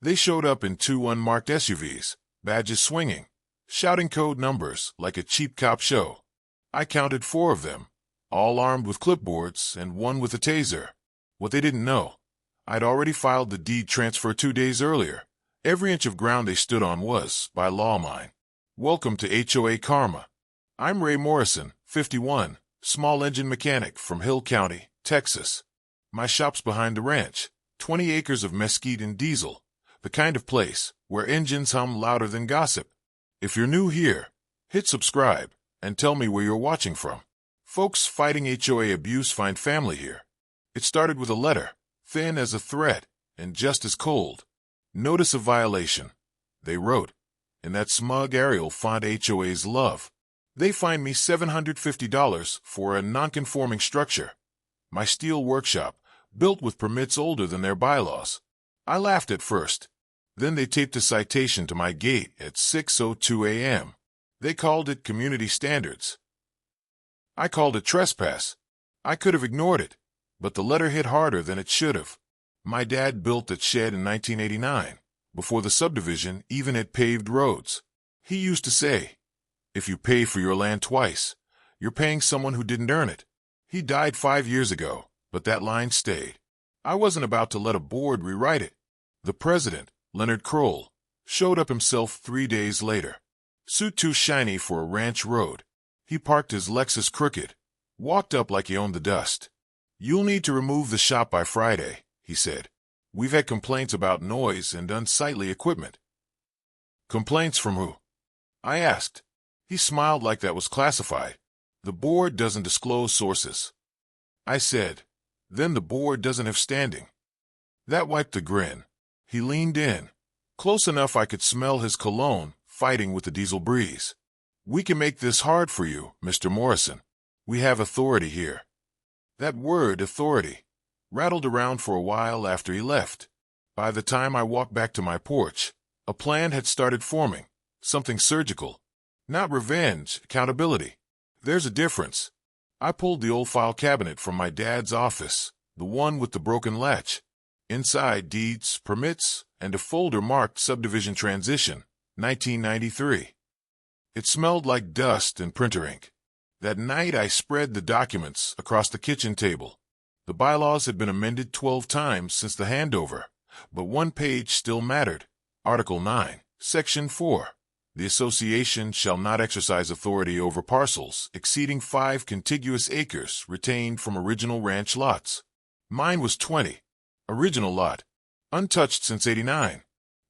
They showed up in two unmarked SUVs, badges swinging, shouting code numbers like a cheap cop show. I counted 4 of them, all armed with clipboards and one with a taser. What they didn't know, I'd already filed the deed transfer 2 days earlier. Every inch of ground they stood on was, by law, mine. Welcome to HOA Karma. I'm Ray Morrison, 51, small engine mechanic from Hill County, Texas. My shop's behind the ranch, 20 acres of mesquite and diesel, the kind of place where engines hum louder than gossip. If you're new here, hit subscribe and tell me where you're watching from. Folks fighting HOA abuse find family here. It started with a letter, thin as a thread and just as cold. Notice of violation, they wrote, in that smug Arial font HOAs love. They fined me $750 for a non-conforming structure. My steel workshop, built with permits older than their bylaws. I laughed at first. Then they taped a citation to my gate at 6:02 a.m. They called it community standards. I called it trespass. I could have ignored it, but the letter hit harder than it should have. My dad built that shed in 1989, before the subdivision even had paved roads. He used to say, if you pay for your land twice, you're paying someone who didn't earn it. He died 5 years ago, but that line stayed. I wasn't about to let a board rewrite it. The president, Leonard Kroll, showed up himself 3 days later. Suit too shiny for a ranch road. He parked his Lexus crooked, walked up like he owned the dust. You'll need to remove the shop by Friday, he said. We've had complaints about noise and unsightly equipment. Complaints from who? I asked. He smiled like that was classified. The board doesn't disclose sources. I said, then the board doesn't have standing. That wiped the grin. He leaned in, close enough I could smell his cologne, fighting with the diesel breeze. We can make this hard for you, Mr. Morrison. We have authority here. That word, authority, rattled around for a while after he left. By the time I walked back to my porch, a plan had started forming, something surgical. Not revenge, accountability. There's a difference. I pulled the old file cabinet from my dad's office, the one with the broken latch. Inside, deeds, permits, and a folder marked Subdivision Transition, 1993. It smelled like dust and printer ink. That night I spread the documents across the kitchen table. The bylaws had been amended 12 times since the handover, but one page still mattered. Article 9, Section 4. The association shall not exercise authority over parcels exceeding 5 contiguous acres retained from original ranch lots. Mine was 20. Original lot. Untouched since '89.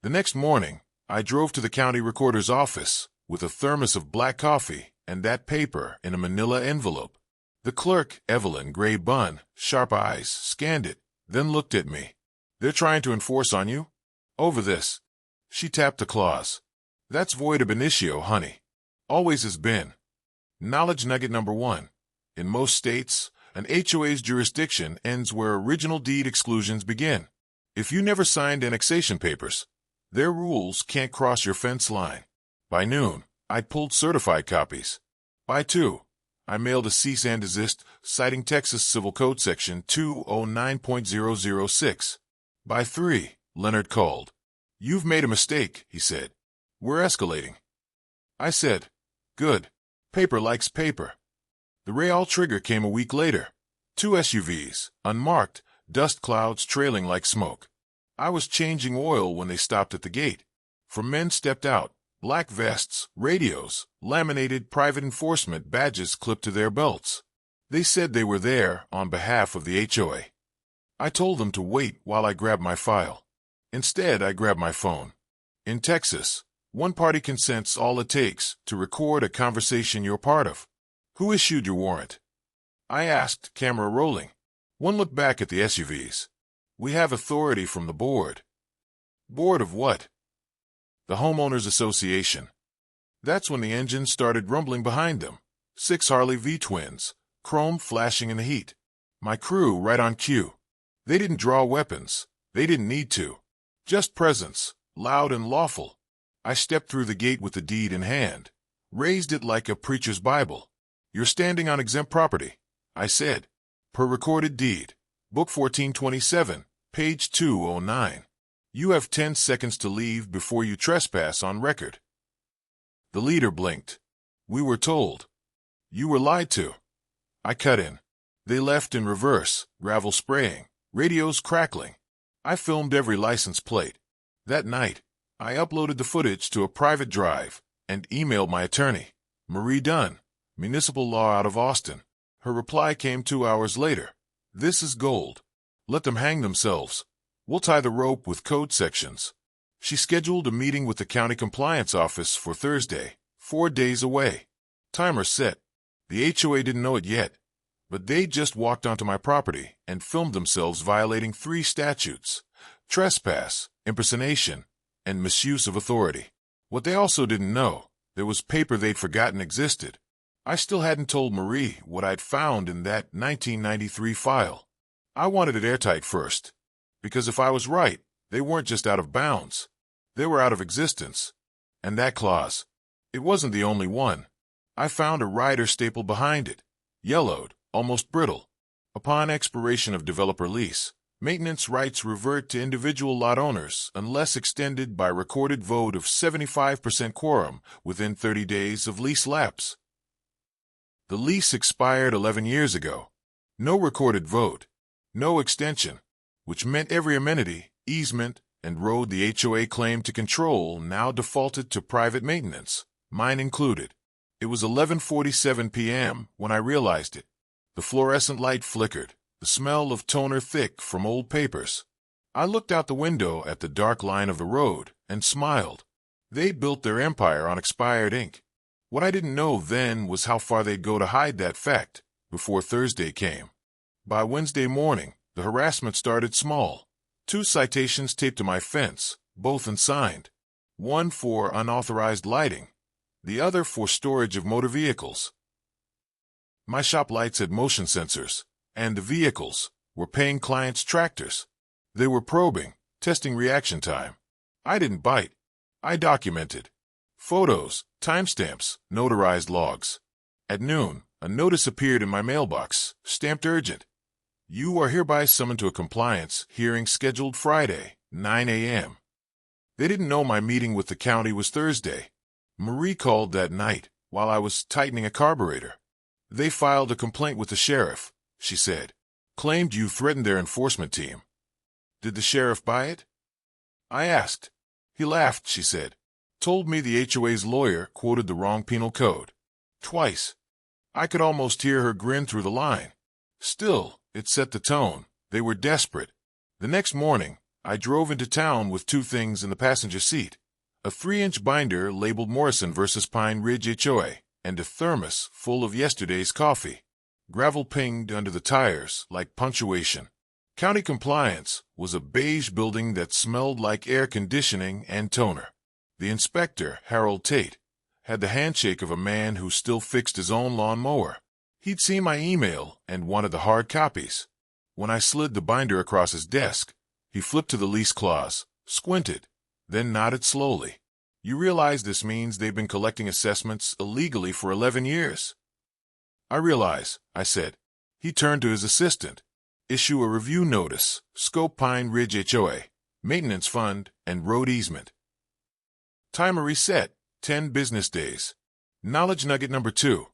The next morning, I drove to the county recorder's office with a thermos of black coffee and that paper in a manila envelope. The clerk, Evelyn Gray Bunn, sharp eyes, scanned it, then looked at me. They're trying to enforce on you? Over this. She tapped the clause. That's void ab initio, honey. Always has been. Knowledge nugget number 1. In most states, an HOA's jurisdiction ends where original deed exclusions begin. If you never signed annexation papers, their rules can't cross your fence line. By noon, I'd pulled certified copies. By 2, I mailed a cease and desist citing Texas Civil Code Section 209.006. By 3, Leonard called. You've made a mistake, he said. We're escalating. I said, good. Paper likes paper. The Real trigger came a week later. 2 SUVs, unmarked, dust clouds trailing like smoke. I was changing oil when they stopped at the gate. 4 men stepped out, black vests, radios, laminated private enforcement badges clipped to their belts. They said they were there on behalf of the HOA. I told them to wait while I grabbed my file. Instead, I grabbed my phone. In Texas, one-party consent's all it takes to record a conversation you're part of. Who issued your warrant? I asked, camera rolling. One looked back at the SUVs. We have authority from the board. Board of what? The Homeowners Association. That's when the engine started rumbling behind them. 6 Harley V-twins, chrome flashing in the heat. My crew right on cue. They didn't draw weapons. They didn't need to. Just presence, loud and lawful. I stepped through the gate with the deed in hand, raised it like a preacher's Bible. You're standing on exempt property, I said. Per recorded deed, Book 1427, page 209. You have 10 seconds to leave before you trespass on record. The leader blinked. We were told. You were lied to. I cut in. They left in reverse, gravel spraying, radios crackling. I filmed every license plate. That night, I uploaded the footage to a private drive and emailed my attorney, Marie Dunn, municipal law out of Austin. Her reply came 2 hours later. This is gold. Let them hang themselves. We'll tie the rope with code sections. She scheduled a meeting with the county compliance office for Thursday, 4 days away. Timer set. The HOA didn't know it yet, but they just walked onto my property and filmed themselves violating 3 statutes: trespass, impersonation, and misuse of authority. What they also didn't know, there was paper they'd forgotten existed. I still hadn't told Marie what I'd found in that 1993 file. I wanted it airtight first, because if I was right, they weren't just out of bounds. They were out of existence. And that clause, it wasn't the only one. I found a rider staple behind it, yellowed, almost brittle. Upon expiration of developer lease, maintenance rights revert to individual lot owners unless extended by recorded vote of 75% quorum within 30 days of lease lapse. The lease expired 11 years ago. No recorded vote, no extension, which meant every amenity, easement, and road the HOA claimed to control now defaulted to private maintenance, mine included. It was 11:47 p.m. when I realized it. The fluorescent light flickered, the smell of toner thick from old papers. I looked out the window at the dark line of the road and smiled. They built their empire on expired ink. What I didn't know then was how far they'd go to hide that fact before Thursday came. By Wednesday morning, the harassment started small. 2 citations taped to my fence, both unsigned. One for unauthorized lighting, the other for storage of motor vehicles. My shop lights had motion sensors, and the vehicles were paying clients' tractors. They were probing, testing reaction time. I didn't bite. I documented. Photos, timestamps, notarized logs. At noon, a notice appeared in my mailbox, stamped urgent. You are hereby summoned to a compliance hearing scheduled Friday, 9 a.m. They didn't know my meeting with the county was Thursday. Marie called that night while I was tightening a carburetor. They filed a complaint with the sheriff, she said. Claimed you threatened their enforcement team. Did the sheriff buy it? I asked. He laughed, she said. Told me the HOA's lawyer quoted the wrong penal code. Twice. I could almost hear her grin through the line. Still, it set the tone. They were desperate. The next morning, I drove into town with 2 things in the passenger seat. A 3-inch binder labeled Morrison vs. Pine Ridge HOA, and a thermos full of yesterday's coffee. Gravel pinged under the tires like punctuation. County compliance was a beige building that smelled like air conditioning and toner. The inspector, Harold Tate, had the handshake of a man who still fixed his own lawn mower. He'd seen my email and wanted the hard copies. When I slid the binder across his desk, he flipped to the lease clause, squinted, then nodded slowly. You realize this means they've been collecting assessments illegally for 11 years. I realize, I said. He turned to his assistant. Issue a review notice, scope Pine Ridge HOA, maintenance fund, and road easement. Timer reset, 10 business days. Knowledge nugget number 2.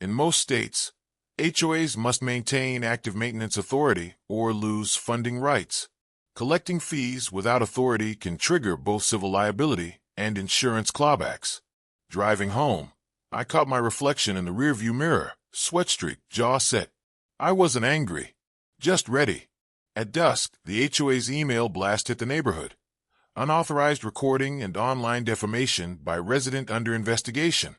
In most states, HOAs must maintain active maintenance authority or lose funding rights. Collecting fees without authority can trigger both civil liability and insurance clawbacks. Driving home, I caught my reflection in the rearview mirror, sweat streak, jaw set. I wasn't angry, just ready. At dusk, the HOA's email blast hit the neighborhood. Unauthorized recording and online defamation by resident under investigation.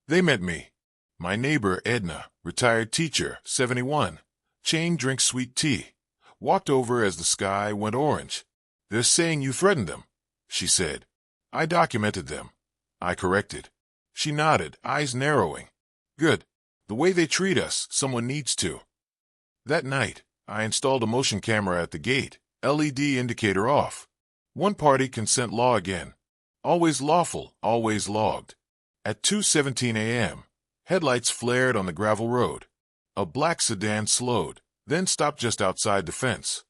They met me. My neighbor, Edna, retired teacher, 71, chain drinks sweet tea, walked over as the sky went orange. They're saying you threatened them, she said. I documented them. I corrected. She nodded, eyes narrowing. Good. The way they treat us, someone needs to. That night, I installed a motion camera at the gate, LED indicator off. One-party consent law again. Always lawful, always logged. At 2:17 a.m., headlights flared on the gravel road. A black sedan slowed, then stopped just outside the fence.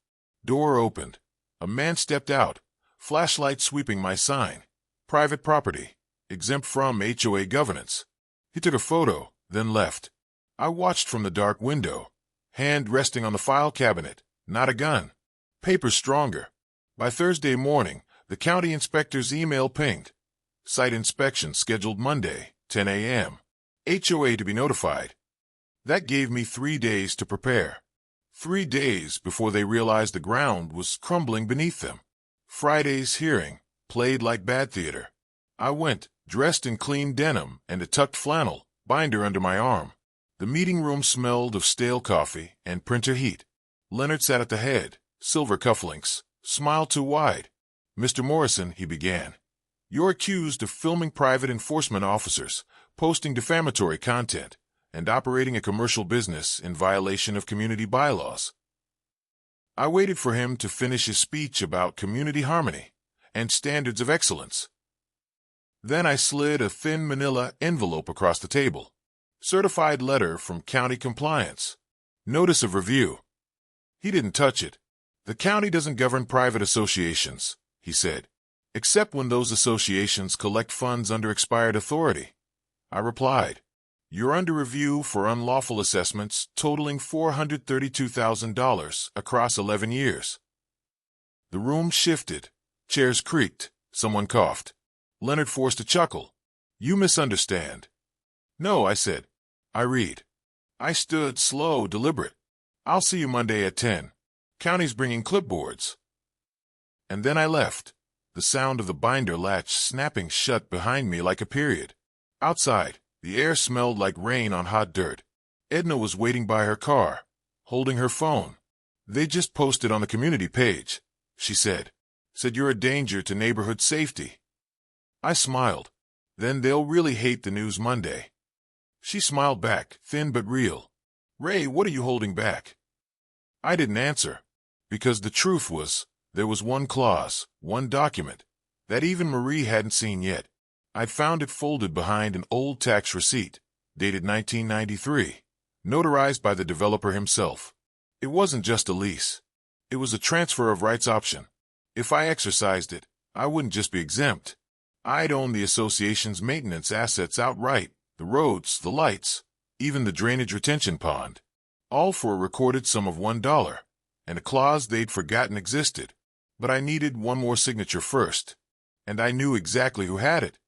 Door opened. A man stepped out, flashlight sweeping my sign. Private property, exempt from HOA governance. He took a photo, then left. I watched from the dark window, hand resting on the file cabinet, not a gun. Paper stronger. By Thursday morning, the county inspector's email pinged. Site inspection scheduled Monday, 10 a.m. HOA to be notified. That gave me 3 days to prepare. 3 days before they realized the ground was crumbling beneath them. Friday's hearing played like bad theater. I went, dressed in clean denim and a tucked flannel, binder under my arm. The meeting room smelled of stale coffee and printer heat. Leonard sat at the head, silver cufflinks, smile too wide. "Mr. Morrison," he began, "you're accused of filming private enforcement officers, posting defamatory content, and operating a commercial business in violation of community bylaws." I waited for him to finish his speech about community harmony and standards of excellence. Then I slid a thin manila envelope across the table. Certified letter from county compliance. Notice of review. He didn't touch it. "The county doesn't govern private associations," he said, "except when those associations collect funds under expired authority." I replied, "You're under review for unlawful assessments totaling $432,000 across 11 years. The room shifted. Chairs creaked. Someone coughed. Leonard forced a chuckle. "You misunderstand." "No," I said. "I read." I stood, slow, deliberate. "I'll see you Monday at 10. County's bringing clipboards." And then I left, the sound of the binder latch snapping shut behind me like a period. Outside, the air smelled like rain on hot dirt. Edna was waiting by her car, holding her phone. "They just posted on the community page," she said. "Said you're a danger to neighborhood safety." I smiled. "Then they'll really hate the news Monday." She smiled back, thin but real. "Ray, what are you holding back?" I didn't answer, because the truth was, there was one clause, one document, that even Marie hadn't seen yet. I'd found it folded behind an old tax receipt, dated 1993, notarized by the developer himself. It wasn't just a lease. It was a transfer of rights option. If I exercised it, I wouldn't just be exempt. I'd own the association's maintenance assets outright, the roads, the lights, even the drainage retention pond, all for a recorded sum of $1, and a clause they'd forgotten existed. But I needed one more signature first, and I knew exactly who had it.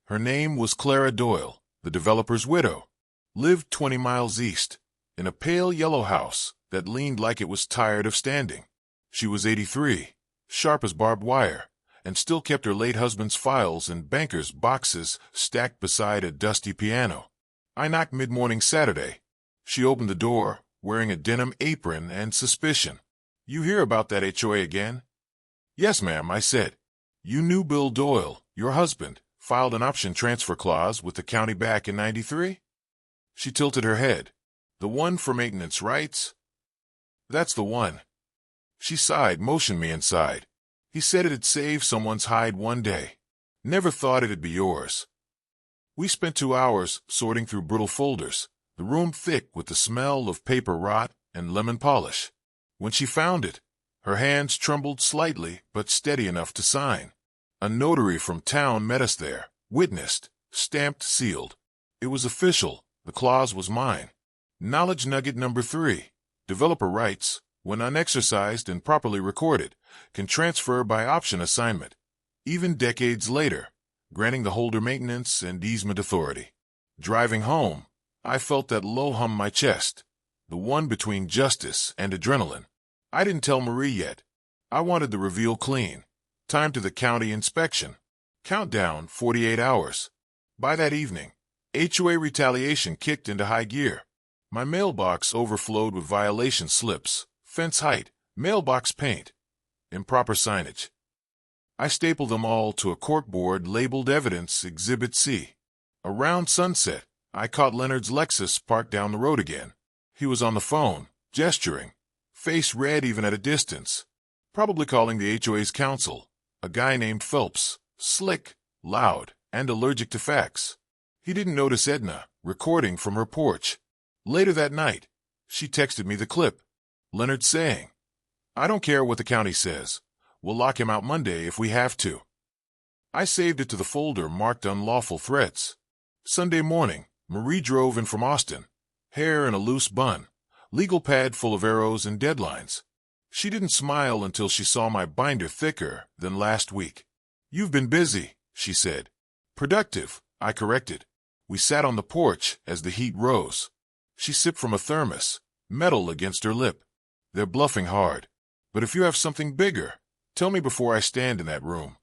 Her name was Clara Doyle, the developer's widow, lived 20 miles east, in a pale yellow house that leaned like it was tired of standing. She was 83, sharp as barbed wire, and still kept her late husband's files and banker's boxes stacked beside a dusty piano. I knocked mid-morning Saturday. She opened the door, wearing a denim apron and suspicion. "You hear about that HOA again?" "Yes, ma'am," I said. "You knew Bill Doyle, your husband, filed an option transfer clause with the county back in '93? She tilted her head. "The one for maintenance rights?" "That's the one." She sighed, motioned me inside. "He said it'd save someone's hide one day. Never thought it'd be yours." We spent 2 hours sorting through brittle folders, the room thick with the smell of paper rot and lemon polish. When she found it, her hands trembled slightly but steady enough to sign. A notary from town met us there, witnessed, stamped, sealed. It was official. The clause was mine. Knowledge nugget number 3. Developer rights, when unexercised and properly recorded, can transfer by option assignment, even decades later, granting the holder maintenance and easement authority. Driving home, I felt that low hum in my chest, the one between justice and adrenaline. I didn't tell Marie yet. I wanted the reveal clean. Time to the county inspection. Countdown 48 hours. By that evening, HOA retaliation kicked into high gear. My mailbox overflowed with violation slips, fence height, mailbox paint, improper signage. I stapled them all to a corkboard labeled Evidence Exhibit C. Around sunset, I caught Leonard's Lexus parked down the road again. He was on the phone, gesturing, face red even at a distance, probably calling the HOA's counsel, a guy named Phelps, slick, loud, and allergic to facts. He didn't notice Edna, recording from her porch. Later that night, she texted me the clip. Leonard saying, "I don't care what the county says. We'll lock him out Monday if we have to. I saved it to the folder marked unlawful threats. Sunday morning, Marie drove in from Austin, hair in a loose bun, legal pad full of arrows and deadlines. She didn't smile until she saw my binder thicker than last week. "You've been busy," she said. "Productive," I corrected. We sat on the porch as the heat rose. She sipped from a thermos, metal against her lip. "They're bluffing hard. But if you have something bigger, tell me before I stand in that room."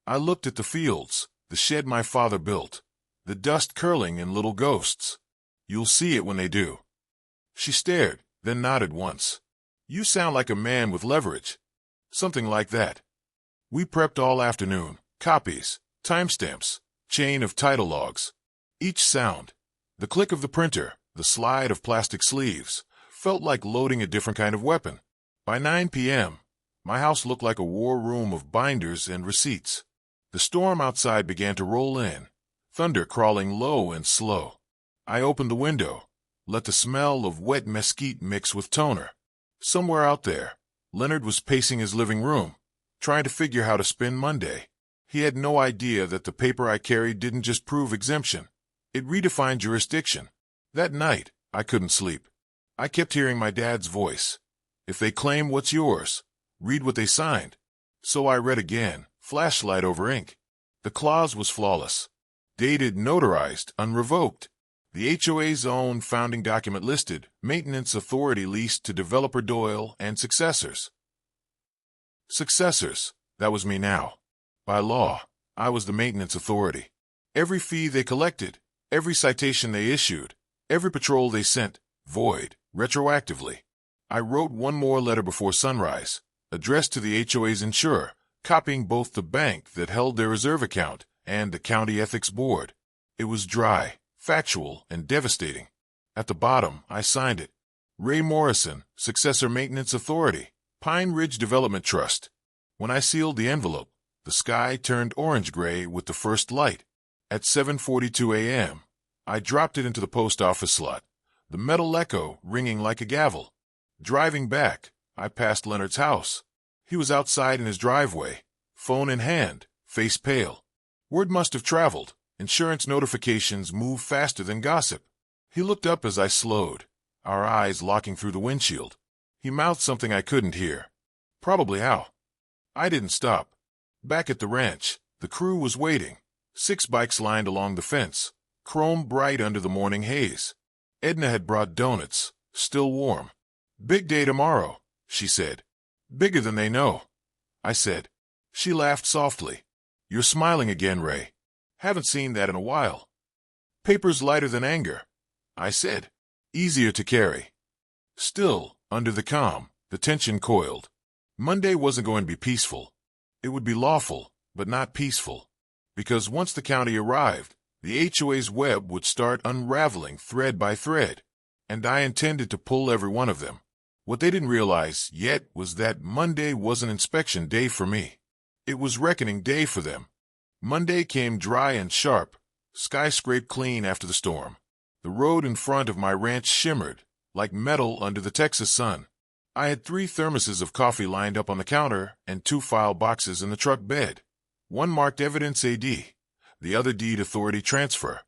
I looked at the fields, the shed my father built, the dust curling in little ghosts. "You'll see it when they do." She stared, then nodded once. "You sound like a man with leverage." "Something like that." We prepped all afternoon. Copies, timestamps, chain of title logs. Each sound, the click of the printer, the slide of plastic sleeves, felt like loading a different kind of weapon. By 9 p.m., my house looked like a war room of binders and receipts. The storm outside began to roll in, thunder crawling low and slow. I opened the window, let the smell of wet mesquite mix with toner. Somewhere out there, Leonard was pacing his living room, trying to figure how to spend Monday. He had no idea that the paper I carried didn't just prove exemption. It redefined jurisdiction. That night, I couldn't sleep. I kept hearing my dad's voice. "If they claim what's yours, read what they signed." So I read again, flashlight over ink. The clause was flawless. Dated, notarized, unrevoked. The HOA's own founding document listed maintenance authority leased to developer Doyle and successors. Successors, that was me now. By law, I was the maintenance authority. Every fee they collected, every citation they issued, every patrol they sent, void, retroactively. I wrote one more letter before sunrise, addressed to the HOA's insurer, copying both the bank that held their reserve account and the county ethics board. It was dry, factual, and devastating. At the bottom, I signed it. Ray Morrison, Successor Maintenance Authority, Pine Ridge Development Trust. When I sealed the envelope, the sky turned orange-gray with the first light. At 7:42 a.m., I dropped it into the post office slot, the metal echo ringing like a gavel. Driving back, I passed Leonard's house. He was outside in his driveway, phone in hand, face pale. Word must have traveled. Insurance notifications move faster than gossip. He looked up as I slowed, our eyes locking through the windshield. He mouthed something I couldn't hear. Probably how. I didn't stop. Back at the ranch, the crew was waiting. 6 bikes lined along the fence, chrome bright under the morning haze. Edna had brought donuts, still warm. "Big day tomorrow," she said. "Bigger than they know," I said. She laughed softly. "You're smiling again, Ray. Haven't seen that in a while." "Paper's lighter than anger," I said. "Easier to carry." Still, under the calm, the tension coiled. Monday wasn't going to be peaceful. It would be lawful, but not peaceful. Because once the county arrived, the HOA's web would start unraveling thread by thread, and I intended to pull every one of them. What they didn't realize yet was that Monday wasn't inspection day for me. It was reckoning day for them. Monday came dry and sharp, sky scraped clean after the storm. The road in front of my ranch shimmered, like metal under the Texas sun. I had 3 thermoses of coffee lined up on the counter and 2 file boxes in the truck bed. One marked Evidence AD, the other Deed Authority Transfer.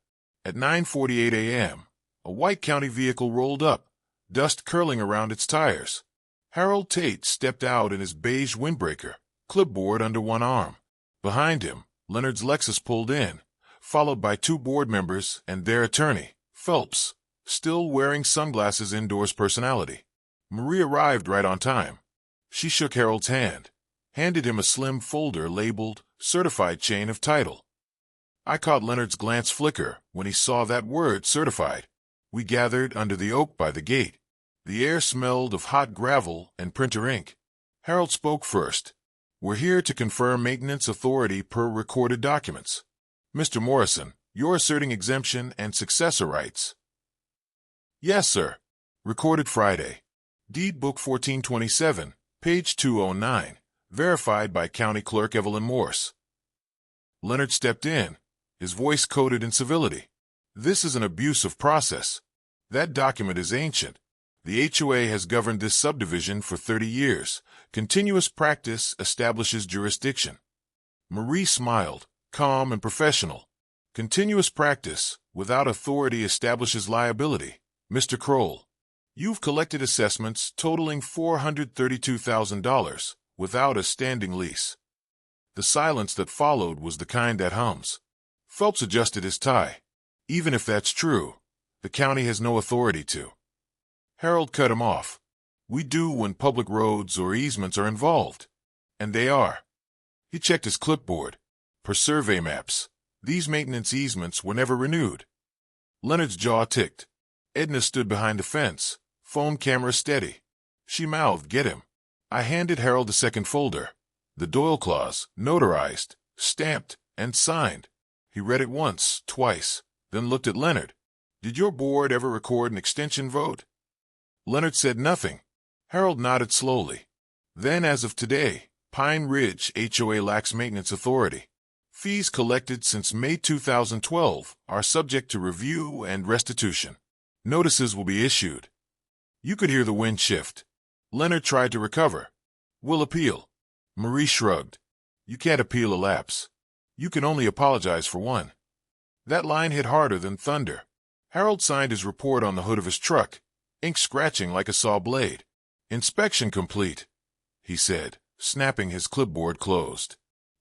At 9:48 a.m., a white county vehicle rolled up, dust curling around its tires. Harold Tate stepped out in his beige windbreaker, clipboard under one arm. Behind him, Leonard's Lexus pulled in, followed by 2 board members and their attorney, Phelps, still wearing sunglasses indoors personality. Marie arrived right on time. She shook Harold's hand, handed him a slim folder labeled Certified Chain of Title. I caught Leonard's glance flicker when he saw that word, certified. We gathered under the oak by the gate. The air smelled of hot gravel and printer ink. Harold spoke first. "We're here to confirm maintenance authority per recorded documents. Mr. Morrison, you're asserting exemption and successor rights." "Yes, sir." Recorded Friday. Deed Book 1427, page 209. Verified by County Clerk Evelyn Morse. Leonard stepped in, his voice coated in civility. "This is an abuse of process. That document is ancient. The HOA has governed this subdivision for 30 years. Continuous practice establishes jurisdiction. Marie smiled, calm and professional. Continuous practice, without authority, establishes liability. Mr. Kroll, you've collected assessments totaling $432,000 without a standing lease. The silence that followed was the kind that hums. Phelps adjusted his tie. Even if that's true, the county has no authority to. Harold cut him off. We do when public roads or easements are involved. And they are. He checked his clipboard. Per survey maps, these maintenance easements were never renewed. Leonard's jaw ticked. Edna stood behind the fence, phone camera steady. She mouthed, "Get him." I handed Harold a second folder. The Doyle clause, notarized, stamped, and signed. He read it once, twice, then looked at Leonard. "Did your board ever record an extension vote?" Leonard said nothing. Harold nodded slowly. "Then, as of today, Pine Ridge HOA lacks maintenance authority. Fees collected since May 2012 are subject to review and restitution. Notices will be issued." You could hear the wind shift. Leonard tried to recover. "We'll appeal." Marie shrugged. "You can't appeal a lapse. You can only apologize for one." That line hit harder than thunder. Harold signed his report on the hood of his truck, ink scratching like a saw blade. "Inspection complete," he said, snapping his clipboard closed.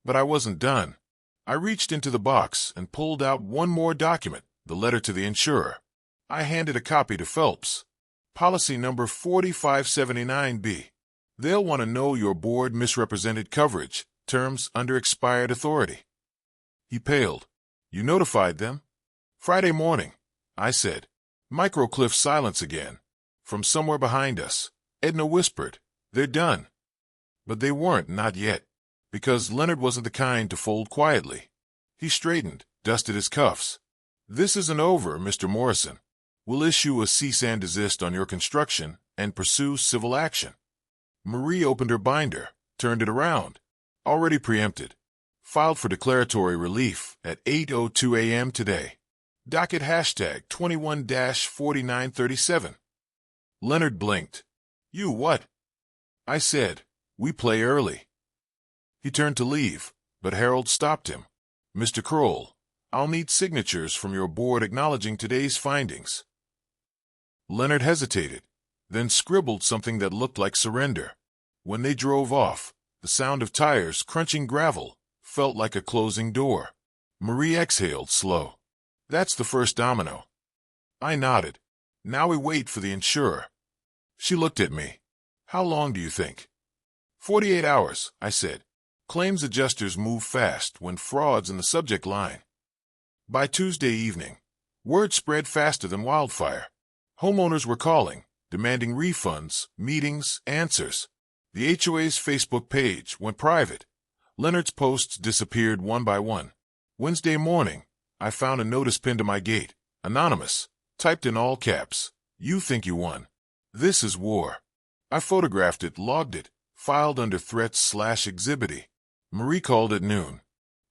But I wasn't done. I reached into the box and pulled out one more document, the letter to the insurer. I handed a copy to Phelps. Policy number 4579B. They'll want to know your board misrepresented coverage, terms under expired authority. He paled. "You notified them?" "Friday morning," I said. Microcliff silence again. From somewhere behind us, Edna whispered, "They're done." But they weren't, not yet, because Leonard wasn't the kind to fold quietly. He straightened, dusted his cuffs. "This isn't over, Mr. Morrison. We'll issue a cease and desist on your construction and pursue civil action." Marie opened her binder, turned it around. Already preempted. Filed for declaratory relief at 8:02 a.m. today. Docket hashtag 21-4937. Leonard blinked. "You what?" I said, "We play early." He turned to leave, but Harold stopped him. "Mr. Kroll, I'll need signatures from your board acknowledging today's findings." Leonard hesitated, then scribbled something that looked like surrender. When they drove off, the sound of tires crunching gravel felt like a closing door. Marie exhaled slow. "That's the first domino." I nodded. "Now we wait for the insurer." She looked at me. "How long do you think?" 48 hours, I said. Claims adjusters move fast when fraud's in the subject line. By Tuesday evening, word spread faster than wildfire. Homeowners were calling, demanding refunds, meetings, answers. The HOA's Facebook page went private. Leonard's posts disappeared one by one. Wednesday morning, I found a notice pinned to my gate, anonymous, typed in all caps. "You think you won. This is war." I photographed it, logged it, filed under threats/exhibity. Marie called at noon.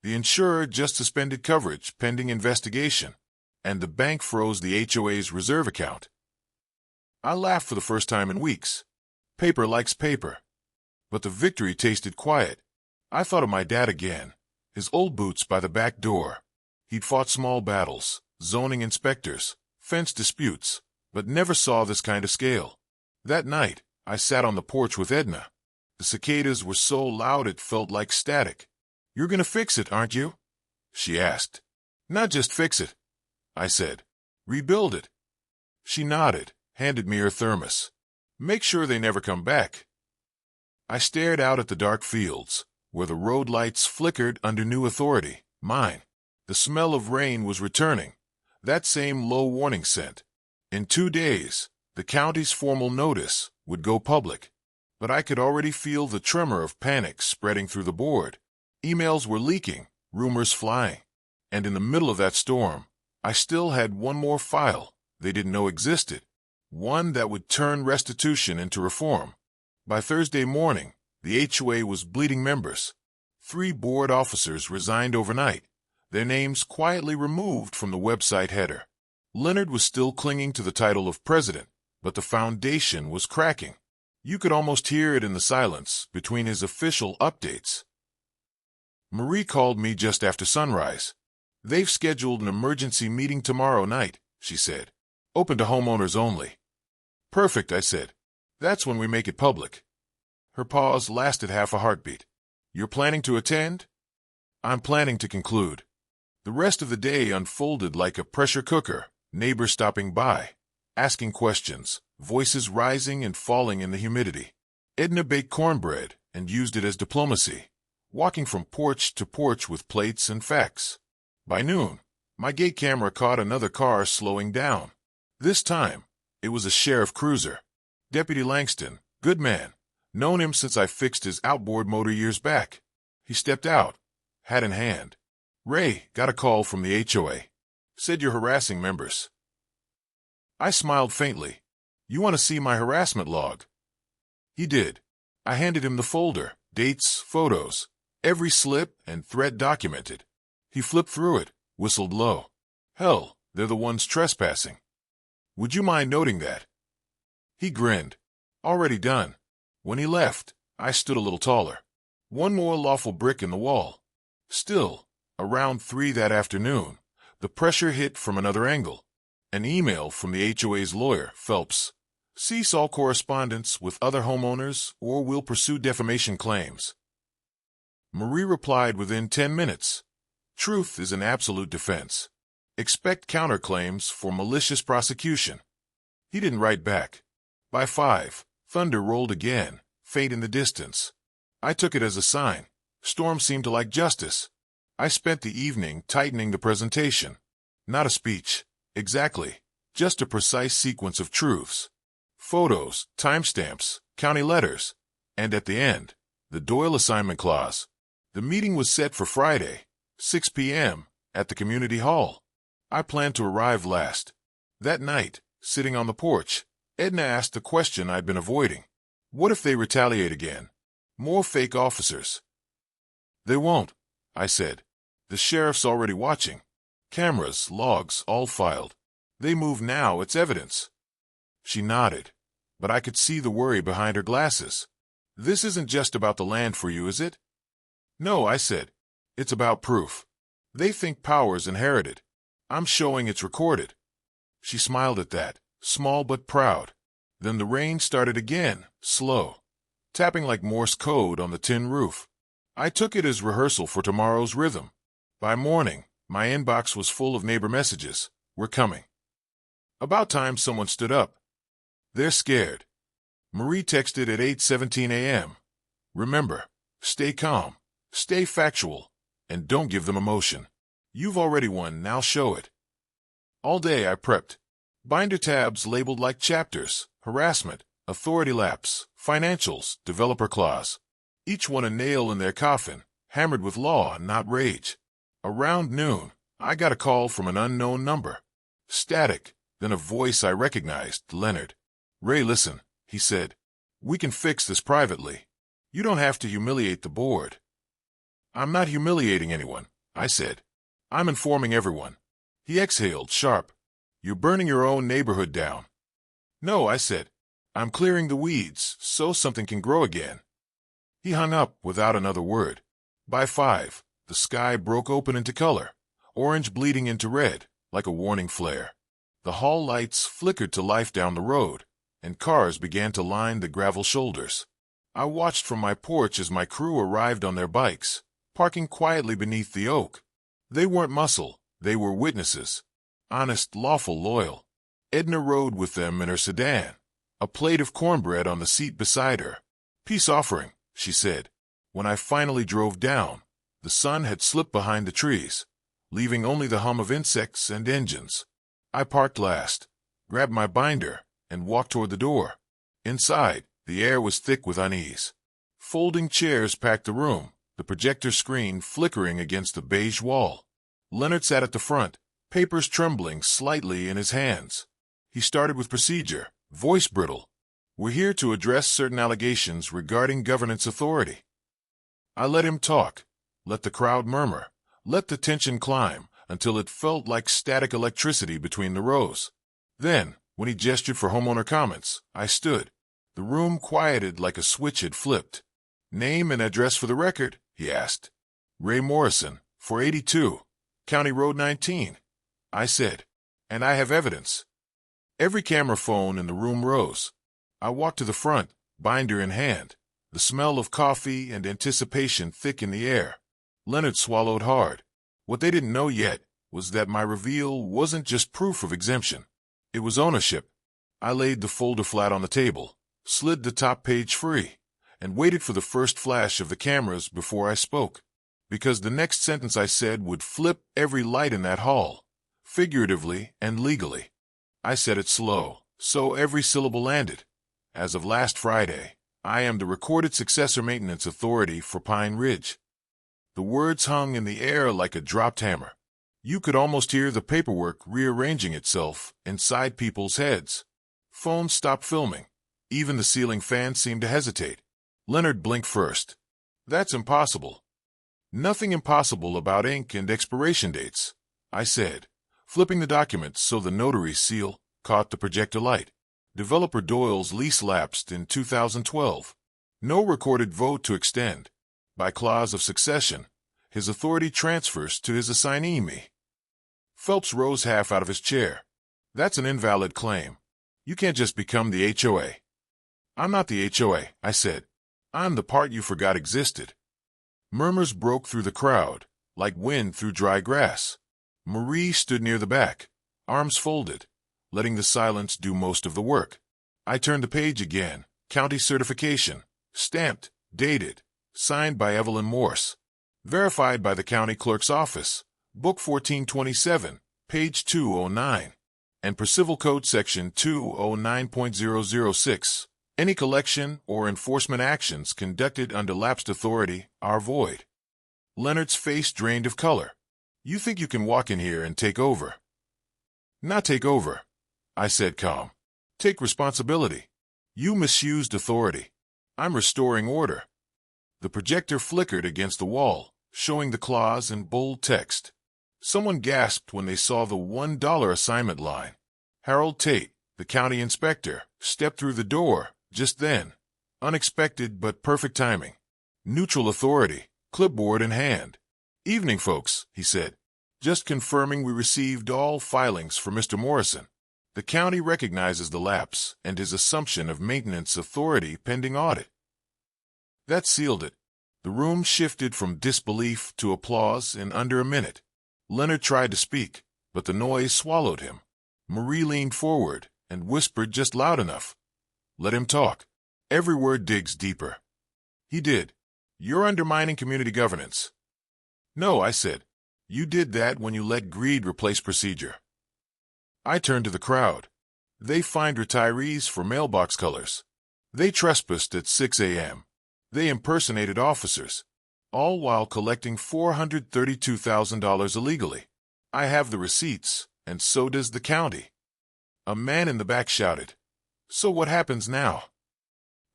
The insurer just suspended coverage pending investigation, and the bank froze the HOA's reserve account. I laughed for the first time in weeks. Paper likes paper. But the victory tasted quiet. I thought of my dad again, his old boots by the back door. He'd fought small battles, zoning inspectors, fence disputes, but never saw this kind of scale. That night, I sat on the porch with Edna. The cicadas were so loud it felt like static. "You're gonna fix it, aren't you?" she asked. "Not just fix it," I said. "Rebuild it." She nodded, handed me her thermos. "Make sure they never come back." I stared out at the dark fields, where the road lights flickered under new authority, mine. The smell of rain was returning, that same low warning scent. In 2 days, the county's formal notice would go public. But I could already feel the tremor of panic spreading through the board. Emails were leaking, rumors flying. And in the middle of that storm, I still had one more file they didn't know existed. One that would turn restitution into reform. By Thursday morning, the HOA was bleeding members. 3 board officers resigned overnight, their names quietly removed from the website header. Leonard was still clinging to the title of president, but the foundation was cracking. You could almost hear it in the silence between his official updates. Marie called me just after sunrise. They've scheduled an emergency meeting tomorrow night, she said. Open to homeowners only. Perfect, I said. That's when we make it public. Her pause lasted half a heartbeat. You're planning to attend? I'm planning to conclude. The rest of the day unfolded like a pressure cooker, neighbors stopping by, asking questions, voices rising and falling in the humidity. Edna baked cornbread and used it as diplomacy, walking from porch to porch with plates and facts. By noon, my gate camera caught another car slowing down. This time, it was a sheriff cruiser. Deputy Langston, good man. Known him since I fixed his outboard motor years back. He stepped out, hat in hand. Ray, got a call from the HOA. Said you're harassing members. I smiled faintly. You want to see my harassment log? He did. I handed him the folder, dates, photos, every slip and threat documented. He flipped through it, whistled low. Hell, they're the ones trespassing. Would you mind noting that? He grinned. Already done. When he left, I stood a little taller. One more lawful brick in the wall. Still, around 3 that afternoon, the pressure hit from another angle. An email from the HOA's lawyer, Phelps. Cease all correspondence with other homeowners or we'll pursue defamation claims. Marie replied within 10 minutes. Truth is an absolute defense. Expect counterclaims for malicious prosecution. He didn't write back. By 5, thunder rolled again, faint in the distance. I took it as a sign. Storm seemed to like justice. I spent the evening tightening the presentation. Not a speech. Exactly. Just a precise sequence of truths. Photos, timestamps, county letters. And at the end, the Doyle assignment clause. The meeting was set for Friday, 6 p.m., at the community hall. I planned to arrive last. That night, sitting on the porch, Edna asked the question I'd been avoiding. What if they retaliate again? More fake officers. They won't, I said. The sheriff's already watching. Cameras, logs, all filed. They move now, it's evidence. She nodded, but I could see the worry behind her glasses. This isn't just about the land for you, is it? No, I said. It's about proof. They think power's inherited. I'm showing it's recorded. She smiled at that, small but proud. Then the rain started again, slow, tapping like Morse code on the tin roof. I took it as rehearsal for tomorrow's rhythm. By morning, my inbox was full of neighbor messages. We're coming. About time someone stood up. They're scared. Marie texted at 8:17 a.m. Remember, stay calm, stay factual, and don't give them emotion. You've already won, now show it. All day I prepped. Binder tabs labeled like chapters, harassment, authority lapse, financials, developer clause. Each one a nail in their coffin, hammered with law, not rage. Around noon, I got a call from an unknown number. Static, then a voice I recognized, Leonard. Ray, listen, he said. We can fix this privately. You don't have to humiliate the board. I'm not humiliating anyone, I said. I'm informing everyone. He exhaled, sharp. You're burning your own neighborhood down. No, I said. I'm clearing the weeds so something can grow again. He hung up without another word. By 5, the sky broke open into color, orange bleeding into red, like a warning flare. The hall lights flickered to life down the road, and cars began to line the gravel shoulders. I watched from my porch as my crew arrived on their bikes, parking quietly beneath the oak. They weren't muscle, they were witnesses. Honest, lawful, loyal. Edna rode with them in her sedan, a plate of cornbread on the seat beside her. Peace offering, she said. When I finally drove down, the sun had slipped behind the trees, leaving only the hum of insects and engines. I parked last, grabbed my binder, and walked toward the door. Inside, the air was thick with unease. Folding chairs packed the room, the projector screen flickering against the beige wall. Leonard sat at the front, papers trembling slightly in his hands. He started with procedure, voice brittle. We're here to address certain allegations regarding governance authority. I let him talk, let the crowd murmur, let the tension climb until it felt like static electricity between the rows. Then, When he gestured for homeowner comments, I stood. The room quieted like a switch had flipped. "Name and address for the record?" he asked. "Ray Morrison, 482, County Road 19, I said. "And I have evidence." Every camera phone in the room rose. I walked to the front, binder in hand, the smell of coffee and anticipation thick in the air. Leonard swallowed hard. What they didn't know yet was that my reveal wasn't just proof of exemption. It was ownership. I laid the folder flat on the table, slid the top page free, and waited for the first flash of the cameras before I spoke. Because the next sentence I said would flip every light in that hall, figuratively and legally. I said it slow, so every syllable landed. As of last Friday, I am the recorded successor maintenance authority for Pine Ridge. The words hung in the air like a dropped hammer. You could almost hear the paperwork rearranging itself inside people's heads. Phones stopped filming. Even the ceiling fan seemed to hesitate. Leonard blinked first. "That's impossible." "Nothing impossible about ink and expiration dates," I said, flipping the document so the notary's seal caught the projector light. Developer Doyle's lease lapsed in 2012. No recorded vote to extend. By clause of succession, his authority transfers to his assignee, me. Phelps rose half out of his chair. "That's an invalid claim. You can't just become the HOA." "I'm not the HOA," I said. "I'm the part you forgot existed." Murmurs broke through the crowd, like wind through dry grass. Marie stood near the back, arms folded, letting the silence do most of the work. I turned the page again. County certification, stamped, dated, signed by Evelyn Morse, verified by the county clerk's office, book 1427, page 209, and per civil code section 209.006. Any collection or enforcement actions conducted under lapsed authority are void. Leonard's face drained of color. "You think you can walk in here and take over?" "Not take over," I said calm. "Take responsibility. You misused authority. I'm restoring order." The projector flickered against the wall, showing the clause in bold text. Someone gasped when they saw the $1 assignment line. Harold Tate, the county inspector, stepped through the door just then. Unexpected but perfect timing. Neutral authority, clipboard in hand. "Evening, folks," he said. "Just confirming we received all filings for Mr. Morrison. The county recognizes the lapse and his assumption of maintenance authority pending audit." That sealed it. The room shifted from disbelief to applause in under a minute. Leonard tried to speak, but the noise swallowed him. Marie leaned forward and whispered just loud enough. "Let him talk. Every word digs deeper." He did. "You're undermining community governance." "No," I said. "You did that when you let greed replace procedure." I turned to the crowd. They fined retirees for mailbox colors. They trespassed at 6 a.m. They impersonated officers, all while collecting $432,000 illegally. I have the receipts, and so does the county. A man in the back shouted, "So what happens now?"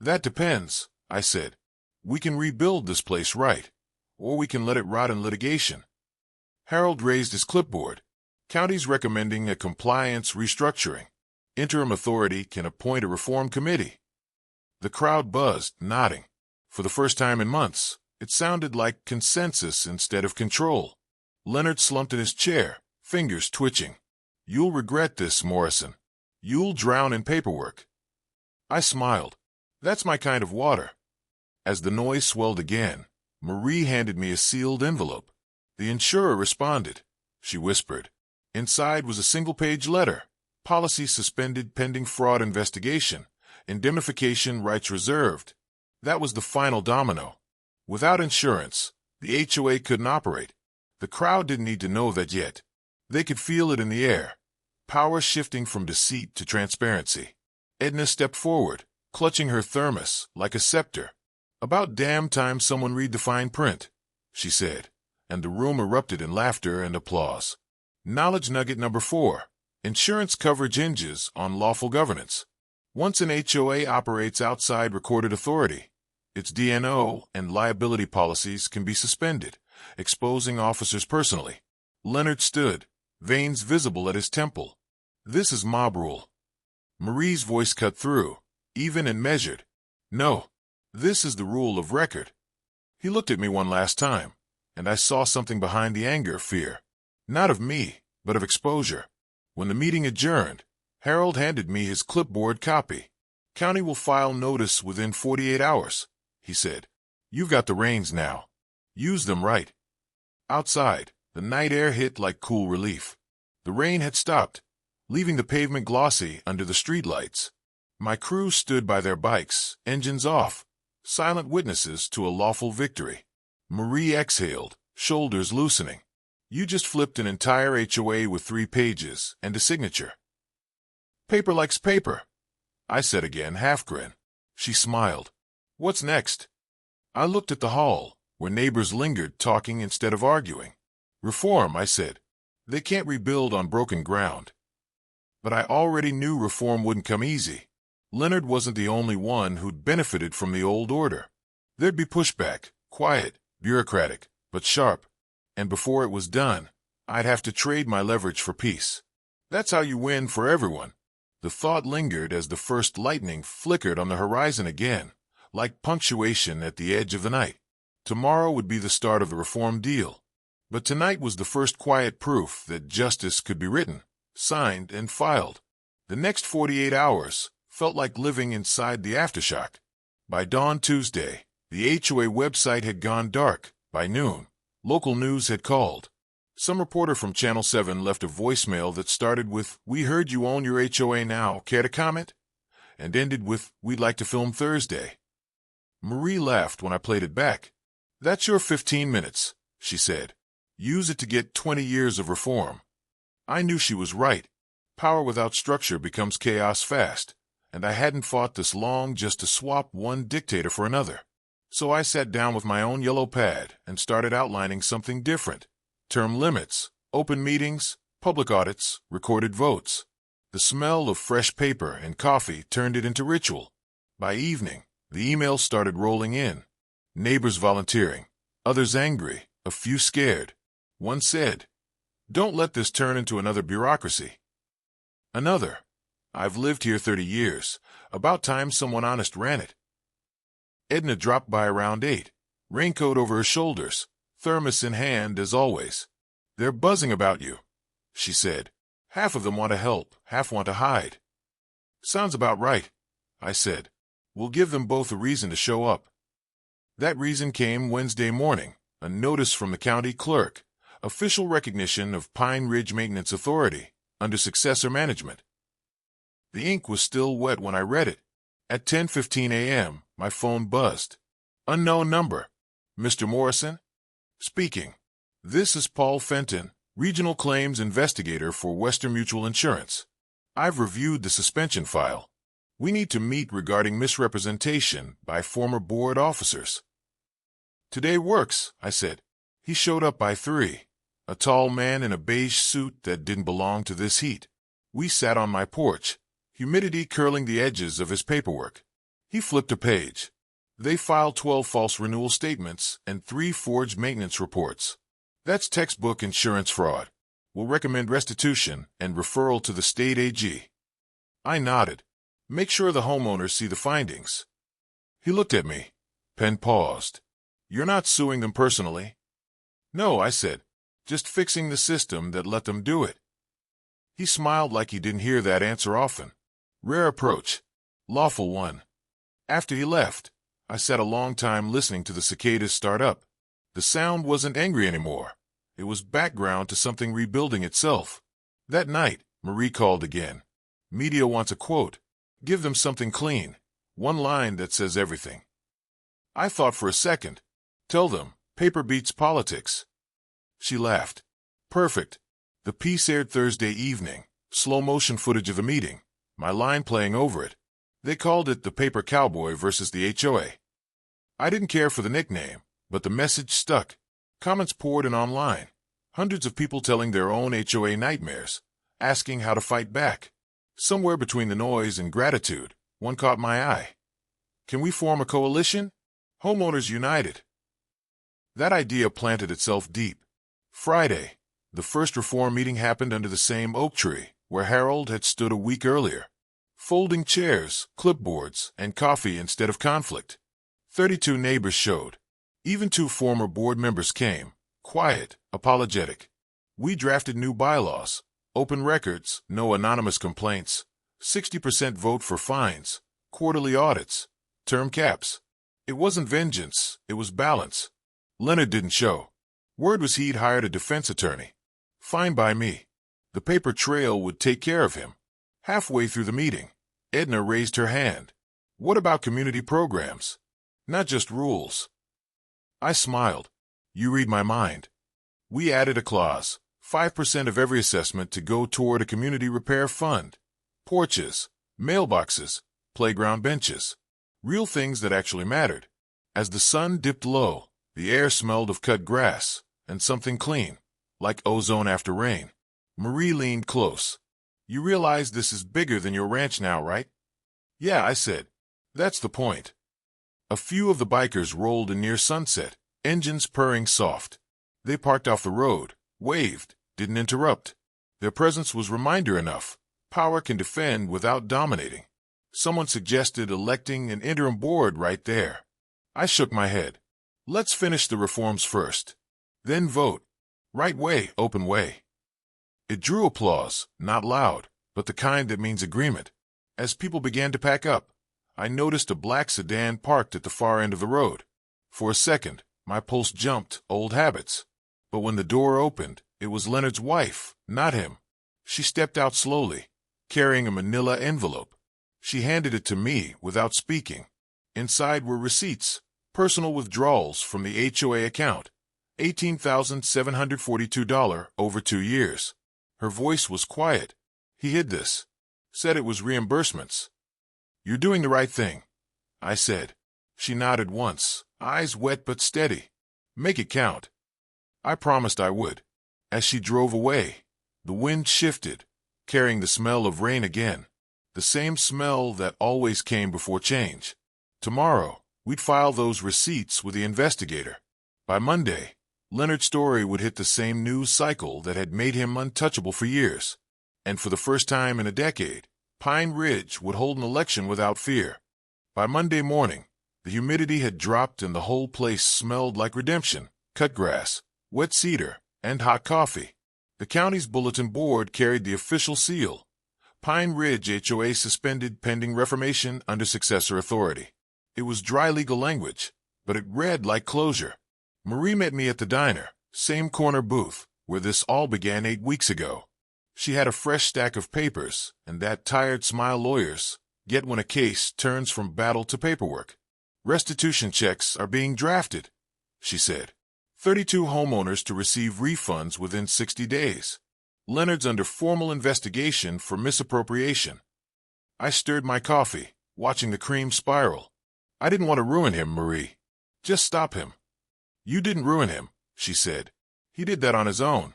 "That depends," I said. "We can rebuild this place right, or we can let it rot in litigation." Harold raised his clipboard. "County's recommending a compliance restructuring. Interim authority can appoint a reform committee." The crowd buzzed, nodding. For the first time in months, it sounded like consensus instead of control. Leonard slumped in his chair, fingers twitching. "You'll regret this, Morrison. You'll drown in paperwork." I smiled. That's my kind of water. As the noise swelled again, Marie handed me a sealed envelope. The insurer responded. She whispered. Inside was a single-page letter. Policy suspended pending fraud investigation. Indemnification rights reserved. That was the final domino. Without insurance, the HOA couldn't operate. The crowd didn't need to know that yet. They could feel it in the air. Power shifting from deceit to transparency. Edna stepped forward, clutching her thermos like a scepter. "About damn time someone read the fine print," she said, and the room erupted in laughter and applause. Knowledge nugget number 4. Insurance coverage hinges on lawful governance. Once an HOA operates outside recorded authority, its D&O and liability policies can be suspended, exposing officers personally. Leonard stood, veins visible at his temple. "This is mob rule." Marie's voice cut through, even and measured. No. This is the rule of record. He looked at me one last time, and I saw something behind the anger, fear. Not of me, but of exposure. When the meeting adjourned, Harold handed me his clipboard copy. County will file notice within 48 hours, he said. You've got the reins now. Use them right. Outside, the night air hit like cool relief. The rain had stopped, leaving the pavement glossy under the streetlights. My crew stood by their bikes, engines off, silent witnesses to a lawful victory. Marie exhaled, shoulders loosening. You just flipped an entire HOA with 3 pages and a signature. Paper likes paper, I said again, half-grin. She smiled. What's next? I looked at the hall, where neighbors lingered, talking instead of arguing. Reform, I said. They can't rebuild on broken ground. But I already knew reform wouldn't come easy. Leonard wasn't the only one who'd benefited from the old order. There'd be pushback, quiet, bureaucratic, but sharp. And before it was done, I'd have to trade my leverage for peace. That's how you win for everyone. The thought lingered as the first lightning flickered on the horizon again, like punctuation at the edge of the night. Tomorrow would be the start of the reform deal. But tonight was the first quiet proof that justice could be written, signed, and filed. The next 48 hours felt like living inside the aftershock. By dawn Tuesday, the HOA website had gone dark. By noon, local news had called. Some reporter from Channel 7 left a voicemail that started with, "We heard you own your HOA now. Care to comment?" and ended with, "We'd like to film Thursday." Marie laughed when I played it back. "That's your 15 minutes, she said. "Use it to get 20 years of reform." I knew she was right. Power without structure becomes chaos fast, and I hadn't fought this long just to swap one dictator for another. So I sat down with my own yellow pad and started outlining something different. Term limits, open meetings, public audits, recorded votes. The smell of fresh paper and coffee turned it into ritual. By evening, the emails started rolling in. Neighbors volunteering, others angry, a few scared. One said, "Don't let this turn into another bureaucracy." Another, "I've lived here 30 years. About time someone honest ran it." Edna dropped by around 8, raincoat over her shoulders, thermos in hand as always. "They're buzzing about you," she said. "Half of them want to help, half want to hide." "Sounds about right," I said. "We'll give them both a reason to show up." That reason came Wednesday morning, a notice from the county clerk, official recognition of Pine Ridge Maintenance Authority, under successor management. The ink was still wet when I read it. At 10:15 a.m., my phone buzzed. Unknown number. "Mr. Morrison?" "Speaking. This is Paul Fenton, Regional Claims Investigator for Western Mutual Insurance. I've reviewed the suspension file. We need to meet regarding misrepresentation by former board officers." "Today works," I said. He showed up by 3, a tall man in a beige suit that didn't belong to this heat. We sat on my porch, humidity curling the edges of his paperwork. He flipped a page. They filed 12 false renewal statements and 3 forged maintenance reports. That's textbook insurance fraud. We'll recommend restitution and referral to the state AG. I nodded. "Make sure the homeowners see the findings." He looked at me. Pen paused. "You're not suing them personally?" "No," I said. "Just fixing the system that let them do it." He smiled like he didn't hear that answer often. Rare approach. Lawful one. After he left, I sat a long time listening to the cicadas start up. The sound wasn't angry anymore. It was background to something rebuilding itself. That night, Marie called again. "Media wants a quote. Give them something clean. One line that says everything." I thought for a second. "Tell them, paper beats politics." She laughed. "Perfect." The piece aired Thursday evening, slow-motion footage of the meeting, my line playing over it. They called it The Paper Cowboy versus the HOA. I didn't care for the nickname, but the message stuck. Comments poured in online. Hundreds of people telling their own HOA nightmares, asking how to fight back. Somewhere between the noise and gratitude, one caught my eye. "Can we form a coalition? Homeowners United." That idea planted itself deep. Friday, the first reform meeting happened under the same oak tree where Harold had stood a week earlier. Folding chairs, clipboards, and coffee instead of conflict. 32 neighbors showed. Even 2 former board members came, quiet, apologetic. We drafted new bylaws, open records, no anonymous complaints, 60% vote for fines, quarterly audits, term caps. It wasn't vengeance, it was balance. Leonard didn't show. Word was he'd hired a defense attorney. Fine by me. The paper trail would take care of him. Halfway through the meeting, Edna raised her hand. What about community programs? Not just rules. I smiled. You read my mind. We added a clause, 5% of every assessment to go toward a community repair fund. Porches, mailboxes, playground benches. Real things that actually mattered. As the sun dipped low, the air smelled of cut grass and something clean, like ozone after rain. Marie leaned close. You realize this is bigger than your ranch now, right? Yeah, I said. That's the point. A few of the bikers rolled in near sunset, engines purring soft. They parked off the road, waved, didn't interrupt. Their presence was reminder enough. Power can defend without dominating. Someone suggested electing an interim board right there. I shook my head. Let's finish the reforms first. Then vote. Right way, open way. It drew applause, not loud, but the kind that means agreement. As people began to pack up, I noticed a black sedan parked at the far end of the road. For a second, my pulse jumped, old habits. But when the door opened, it was Leonard's wife, not him. She stepped out slowly, carrying a manila envelope. She handed it to me without speaking. Inside were receipts, personal withdrawals from the HOA account, $18,742 over 2 years. Her voice was quiet. He hid this. Said it was reimbursements. You're doing the right thing, I said. She nodded once, eyes wet but steady. Make it count. I promised I would. As she drove away, the wind shifted, carrying the smell of rain again. The same smell that always came before change. Tomorrow, we'd file those receipts with the investigator. By Monday, Leonard's story would hit the same news cycle that had made him untouchable for years. And for the first time in a decade, Pine Ridge would hold an election without fear. By Monday morning, the humidity had dropped and the whole place smelled like redemption, cut grass, wet cedar, and hot coffee. The county's bulletin board carried the official seal. Pine Ridge HOA suspended pending reformation under successor authority. It was dry legal language, but it read like closure. Marie met me at the diner, same corner booth, where this all began 8 weeks ago. She had a fresh stack of papers, and that tired smile lawyers get when a case turns from battle to paperwork. Restitution checks are being drafted, she said. 32 homeowners to receive refunds within 60 days. Leonard's under formal investigation for misappropriation. I stirred my coffee, watching the cream spiral. I didn't want to ruin him, Marie. Just stop him. You didn't ruin him, she said. He did that on his own.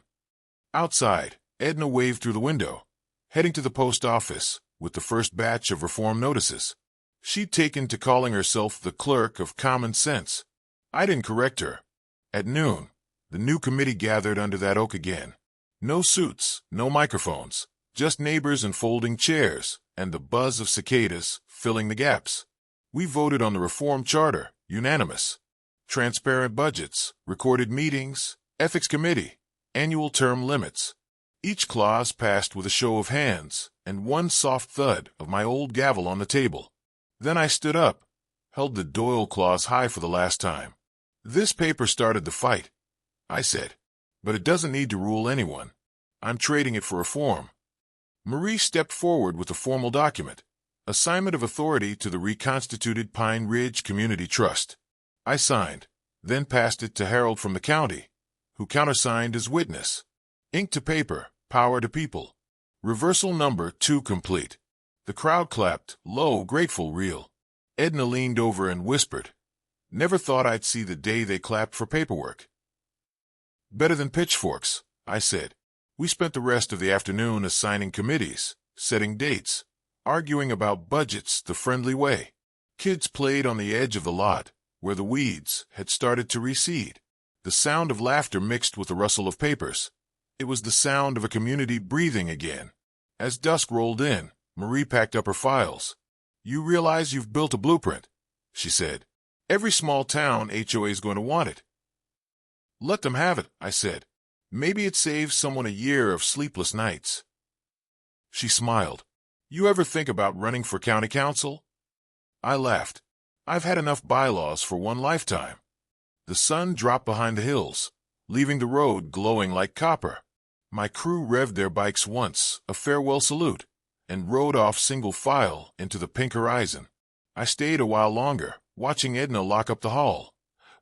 Outside, Edna waved through the window, heading to the post office with the first batch of reform notices. She'd taken to calling herself the clerk of common sense. I didn't correct her. At noon, the new committee gathered under that oak again. No suits, no microphones, just neighbors and folding chairs, and the buzz of cicadas filling the gaps. We voted on the reform charter, unanimous. Transparent budgets, recorded meetings, ethics committee, annual term limits. Each clause passed with a show of hands and one soft thud of my old gavel on the table. Then I stood up, held the Doyle clause high for the last time. This paper started the fight, I said, but it doesn't need to rule anyone. I'm trading it for reform. Marie stepped forward with a formal document, assignment of authority to the reconstituted Pine Ridge Community Trust. I signed, then passed it to Harold from the county, who countersigned as witness. Ink to paper, power to people. Reversal number 2 complete. The crowd clapped, low, grateful, real. Edna leaned over and whispered, "Never thought I'd see the day they clapped for paperwork." Better than pitchforks, I said. We spent the rest of the afternoon assigning committees, setting dates, arguing about budgets the friendly way. Kids played on the edge of the lot, where the weeds had started to recede. The sound of laughter mixed with the rustle of papers. It was the sound of a community breathing again. As dusk rolled in, Marie packed up her files. "You realize you've built a blueprint," she said. "Every small town HOA is going to want it." "Let them have it," I said. "Maybe it saves someone a year of sleepless nights." She smiled. "You ever think about running for county council?" I laughed. "I've had enough bylaws for one lifetime." The sun dropped behind the hills, leaving the road glowing like copper. My crew revved their bikes once, a farewell salute, and rode off single file into the pink horizon. I stayed a while longer, watching Edna lock up the hall,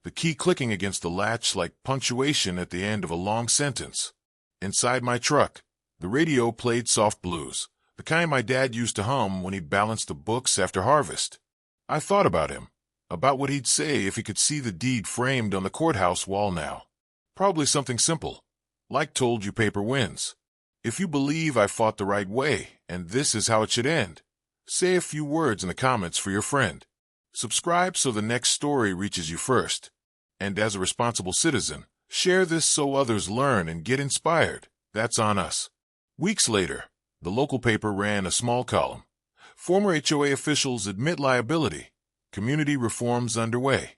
the key clicking against the latch like punctuation at the end of a long sentence. Inside my truck, the radio played soft blues, the kind my dad used to hum when he balanced the books after harvest. I thought about him, about what he'd say if he could see the deed framed on the courthouse wall now. Probably something simple, like "Told you paper wins. If you believe I fought the right way, and this is how it should end, say a few words in the comments for your friend. Subscribe so the next story reaches you first. And as a responsible citizen, share this so others learn and get inspired. That's on us." Weeks later, the local paper ran a small column. "Former HOA officials admit liability. Community reforms underway."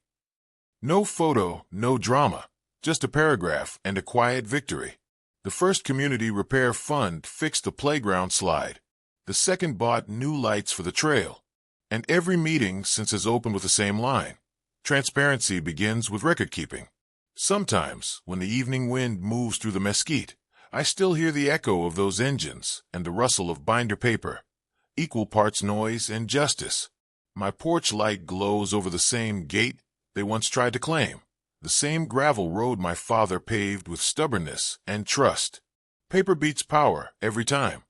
No photo, no drama, just a paragraph and a quiet victory. The first community repair fund fixed the playground slide. The second bought new lights for the trail. And every meeting since has opened with the same line: transparency begins with record keeping. Sometimes, when the evening wind moves through the mesquite, I still hear the echo of those engines and the rustle of binder paper. Equal parts noise and justice. My porch light glows over the same gate they once tried to claim, the same gravel road my father paved with stubbornness and trust. Paper beats power every time.